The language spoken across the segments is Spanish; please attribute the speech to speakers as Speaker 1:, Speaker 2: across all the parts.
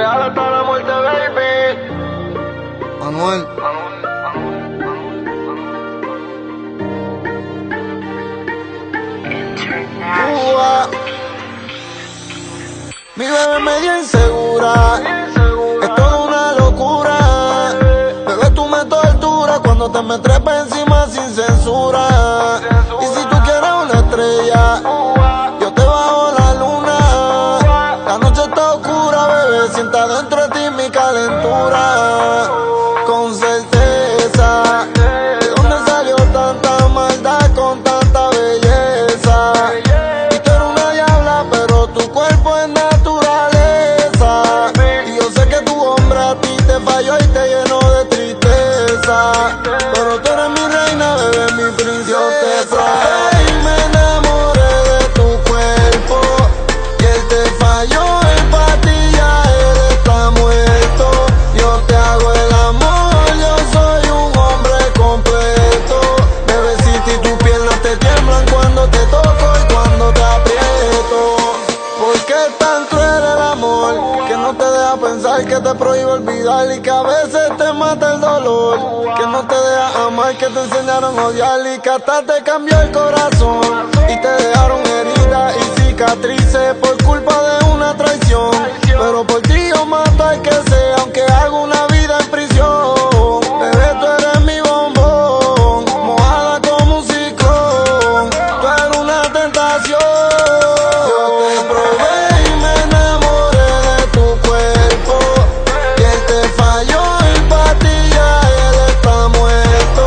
Speaker 1: Real hasta la muerte, baby.
Speaker 2: Anuel. Mi bebé medio insegura, es toda una locura. Bebé, tú me torturas cuando te me trepas encima sin censura. Y si tú quieres una estrella, yo te bajo la luna. La noche está oscura, bebé, sienta dentro de ti mi calentura. Con certeza, ¿de dónde salió tanta maldad con tanta belleza? Y tú eres una diabla, pero tu cuerpo es naturaleza. Y yo sé que tu hombre a ti te falló y te llenó de tristeza. Pero tú eres mi reina, bebé, mi princesa. Yo te probé y me enamoré de tu cuerpo. Y él te falló, en patilla, él está muerto. Yo te hago el amor, yo soy un hombre completo. Bebecita, y tus piernas te tiemblan cuando te toco y cuando te aprieto. ¿Por qué es tan cruel el amor que no te deja pensar, que te prohíbe olvidar y que a veces te mata el dolor? Que no te deja amar, que te enseñaron a odiar y que hasta te cambió el corazón y te dejaron heridas y cicatrices por culpa de una traición. Pero por ti yo mato al que sea, aunque haga una vida en prisión. Bebé, tú eres mi bombón, mojada como un ciclón. Tú eres una tentación. Yo te probé y me enamoré de tu cuerpo. Y él te falló, en patilla, él está muerto.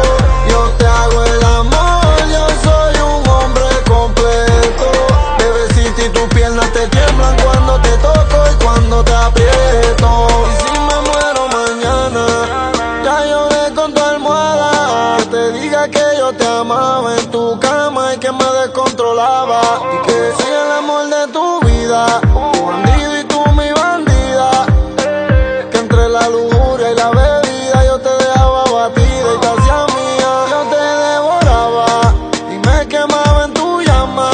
Speaker 2: Yo te hago el amor, yo soy un hombre completo. Bebecita, y tus piernas te tiemblan cuando te toco y cuando te aprieto. Y si me muero mañana, ya lloré con tu almohada. Que te diga que yo te amaba en tu cama y que me descontrolaba. Y que soy el amor de tu vida, tu bandido y tú mi bandida. Que entre la lujuria y la bebida yo te dejaba batida y te hacía mía. Yo te devoraba y me quemaba en tu llama.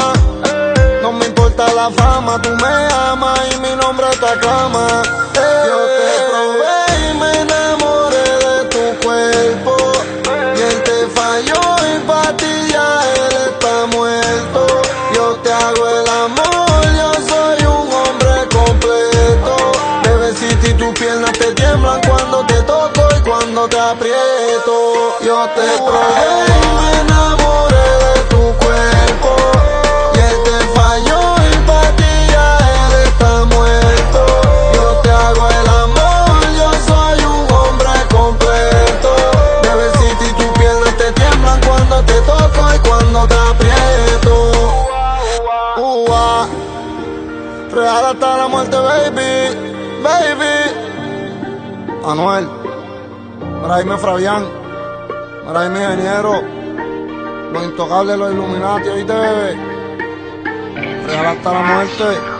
Speaker 2: No me importa la fama, tú me amas y mi nombre te aclama. Yo te probé y me enamoré de tu cuerpo. Y él te falló, en patilla, él está muerto. Yo te hago el amor, yo soy un hombre completo. Bebecita, y tus piernas te tiemblan cuando te toco y cuando te aprieto. Yo te probé y me enamoré de tu cuerpo. Y él te falló, en patilla, él está muerto. Yo te hago el amor, yo soy un hombre completo. Bebecita, y tus piernas te tiemblan cuando te toco y cuando te aprieto. Real hasta la muerte, baby, baby. Anuel, mira ahí mi Fabián, mira ahí mi ingeniero, los intocables, los Illuminati, ¿oíste, bebé? Real hasta la muerte.